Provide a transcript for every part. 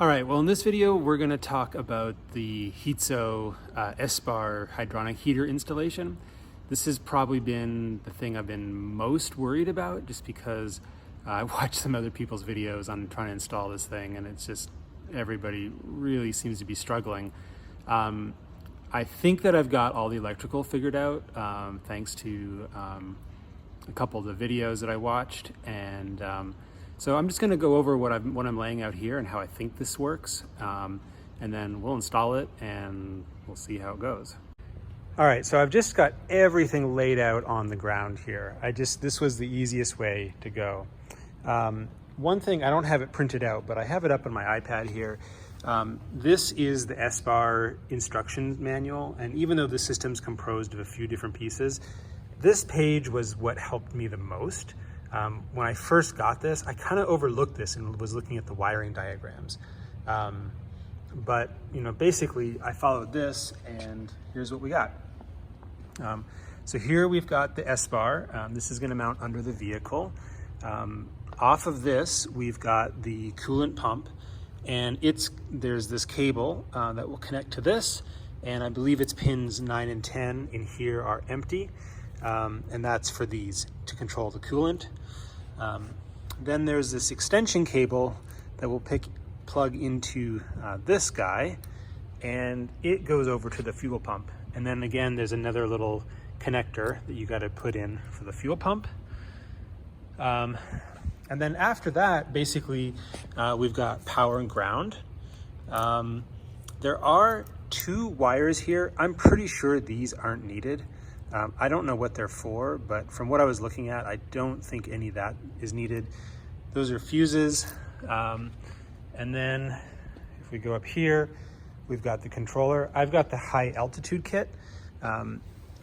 All right, well in this video we're going to talk about the Hitso Esbar Hydronic heater installation. This has probably been the thing I've been most worried about, just because I watched some other people's videos on trying to install this thing, and it's just everybody really seems to be struggling. I think that I've got all the electrical figured out thanks to a couple of the videos that I watched, and so I'm just going to go over what I'm laying out here and how I think this works, and then we'll install it and we'll see how it goes. All right, so I've just got everything laid out on the ground here. This was the easiest way to go. One thing, I don't have it printed out, but I have it up on my iPad here. This is the Esbar instruction manual, and even though the system's composed of a few different pieces, this page was what helped me the most. When I first got this, I kind of overlooked this and was looking at the wiring diagrams. But basically I followed this, and here's what we got. So here we've got the Esbar. This is going to mount under the vehicle. Off of this, we've got the coolant pump, and there's this cable that will connect to this, and I believe it's pins 9 and 10 in here are empty. And that's for these to control the coolant. Then there's this extension cable that will plug into this guy, and it goes over to the fuel pump. And then again, there's another little connector that you got to put in for the fuel pump. And then after that, basically, we've got power and ground. There are 2 wires here. I'm pretty sure these aren't needed. I don't know what they're for, but from what I was looking at, I don't think any of that is needed. Those are fuses. And then if we go up here, we've got the controller. I've got the high altitude kit.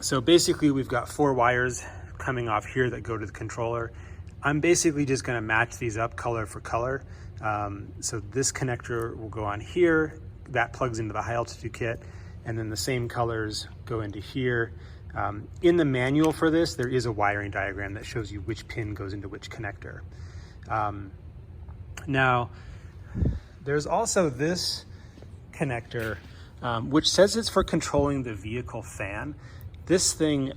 So basically we've got 4 wires coming off here that go to the controller. I'm basically just gonna match these up color for color. So this connector will go on here, that plugs into the high altitude kit, and then the same colors go into here. In the manual for this, there is a wiring diagram that shows you which pin goes into which connector. Now, there's also this connector, which says it's for controlling the vehicle fan. This thing,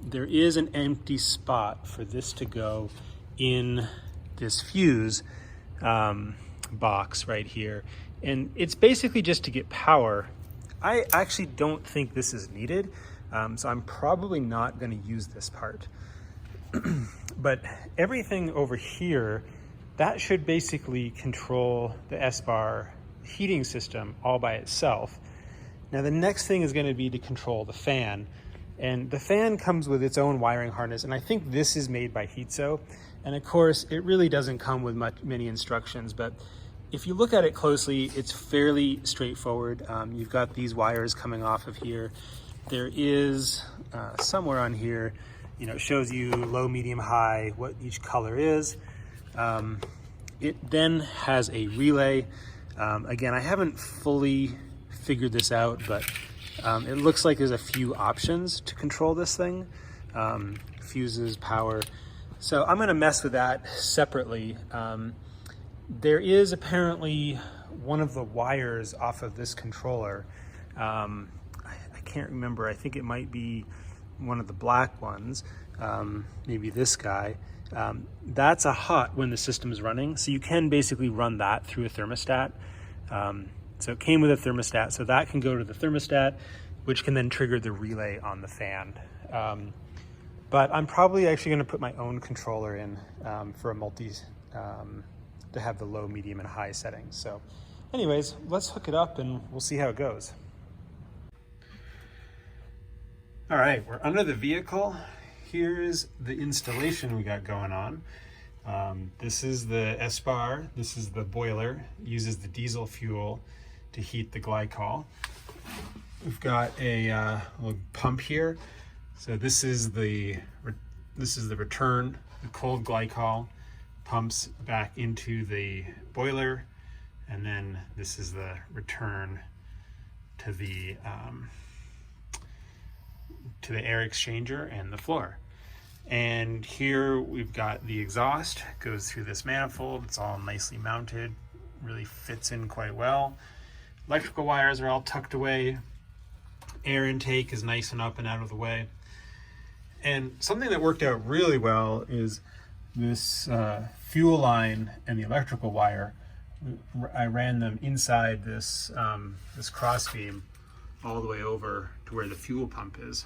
there is an empty spot for this to go in this fuse box right here. And it's basically just to get power. I actually don't think this is needed. So I'm probably not going to use this part. But everything over here, that should basically control the Esbar heating system all by itself. Now the next thing is going to be to control the fan. And the fan comes with its own wiring harness, and I think this is made by Hitso. And of course, it really doesn't come with many instructions, but if you look at it closely, it's fairly straightforward. You've got these wires coming off of here. There is somewhere on here, it shows you low, medium, high, what each color is. It then has a relay. Again, I haven't fully figured this out, but it looks like there's a few options to control this thing. Fuses, power. So I'm gonna mess with that separately. There is apparently one of the wires off of this controller. I can't remember, I think it might be one of the black ones, maybe this guy. That's a hot when the system is running, so you can basically run that through a thermostat. So it came with a thermostat, so that can go to the thermostat, which can then trigger the relay on the fan. But I'm probably actually going to put my own controller in for a multi, to have the low, medium, and high settings. So anyways, let's hook it up and we'll see how it goes. All right, we're under the vehicle. Here's the installation we got going on. This is the Esbar. This is the boiler. It uses the diesel fuel to heat the glycol. We've got a little pump here. So this is the return. The cold glycol pumps back into the boiler, and then this is the return to the air exchanger and the floor. And here we've got the exhaust, goes through this manifold. It's all nicely mounted. really fits in quite well. Electrical wires are all tucked away. Air intake is nice and up and out of the way. And something that worked out really well is this fuel line and the electrical wire. I ran them inside this, this crossbeam all the way over to where the fuel pump is.